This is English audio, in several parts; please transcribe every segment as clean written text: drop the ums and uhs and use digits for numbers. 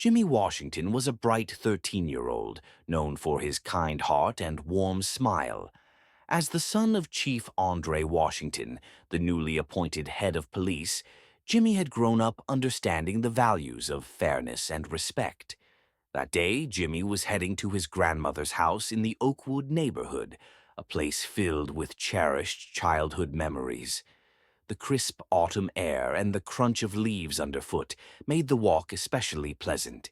Jimmy Washington was a bright 13-year-old, known for his kind heart and warm smile. As the son of Chief Andre Washington, the newly appointed head of police, Jimmy had grown up understanding the values of fairness and respect. That day, Jimmy was heading to his grandmother's house in the Oakwood neighborhood, a place filled with cherished childhood memories. The crisp autumn air and the crunch of leaves underfoot made the walk especially pleasant.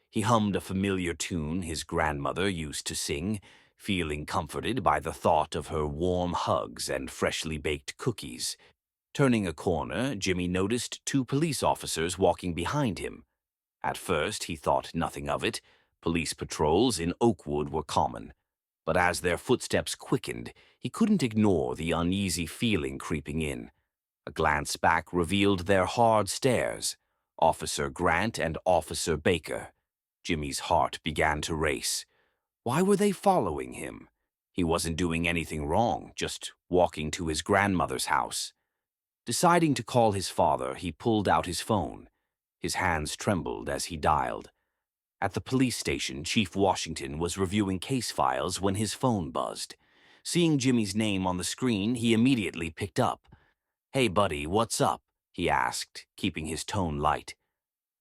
He hummed a familiar tune his grandmother used to sing, feeling comforted by the thought of her warm hugs and freshly baked cookies. Turning a corner, Jimmy noticed two police officers walking behind him. At first, he thought nothing of it. Police patrols in Oakwood were common. But as their footsteps quickened, he couldn't ignore the uneasy feeling creeping in. A glance back revealed their hard stares, Officer Grant and Officer Baker. Jimmy's heart began to race. Why were they following him? He wasn't doing anything wrong, just walking to his grandmother's house. Deciding to call his father, he pulled out his phone. His hands trembled as he dialed. At the police station, Chief Washington was reviewing case files when his phone buzzed. Seeing Jimmy's name on the screen, he immediately picked up. "Hey, buddy, what's up?" he asked, keeping his tone light.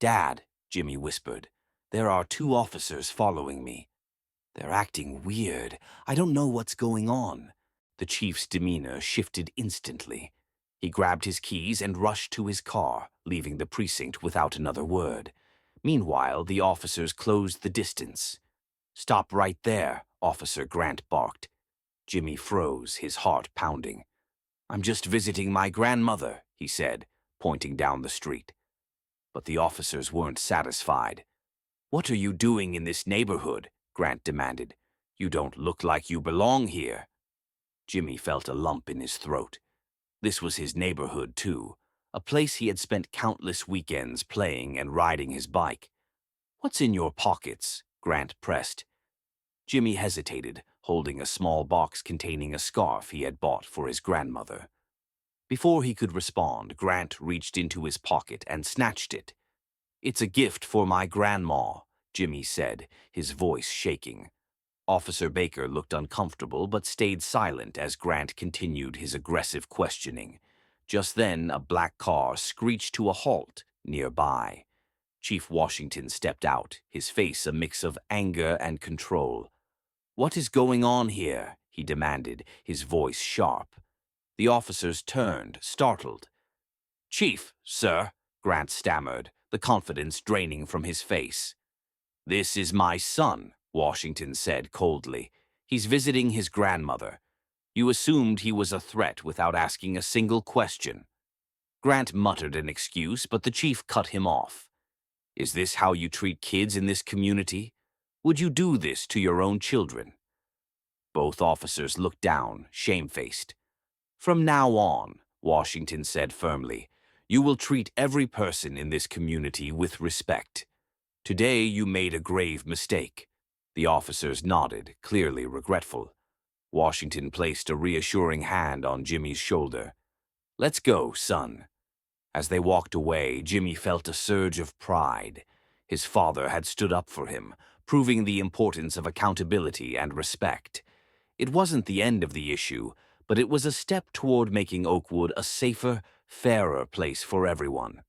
"Dad," Jimmy whispered, "there are two officers following me. They're acting weird. I don't know what's going on." The chief's demeanor shifted instantly. He grabbed his keys and rushed to his car, leaving the precinct without another word. Meanwhile, the officers closed the distance. "Stop right there," Officer Grant barked. Jimmy froze, his heart pounding. "I'm just visiting my grandmother," he said, pointing down the street. But the officers weren't satisfied. "What are you doing in this neighborhood?" Grant demanded. "You don't look like you belong here." Jimmy felt a lump in his throat. This was his neighborhood, too, a place he had spent countless weekends playing and riding his bike. "What's in your pockets?" Grant pressed. Jimmy hesitated, holding a small box containing a scarf he had bought for his grandmother. Before he could respond, Grant reached into his pocket and snatched it. "It's a gift for my grandma," Jimmy said, his voice shaking. Officer Baker looked uncomfortable but stayed silent as Grant continued his aggressive questioning. Just then, a black car screeched to a halt nearby. Chief Washington stepped out, his face a mix of anger and control. "What is going on here?" he demanded, his voice sharp. The officers turned, startled. "Chief, sir," Grant stammered, the confidence draining from his face. "This is my son," Washington said coldly. "He's visiting his grandmother. You assumed he was a threat without asking a single question." Grant muttered an excuse, but the chief cut him off. "Is this how you treat kids in this community? Would you do this to your own children?" Both officers looked down, shamefaced. "From now on," Washington said firmly, "you will treat every person in this community with respect. Today you made a grave mistake." The officers nodded, clearly regretful. Washington placed a reassuring hand on Jimmy's shoulder. "Let's go, son." As they walked away, Jimmy felt a surge of pride. His father had stood up for him, proving the importance of accountability and respect. It wasn't the end of the issue, but it was a step toward making Oakwood a safer, fairer place for everyone.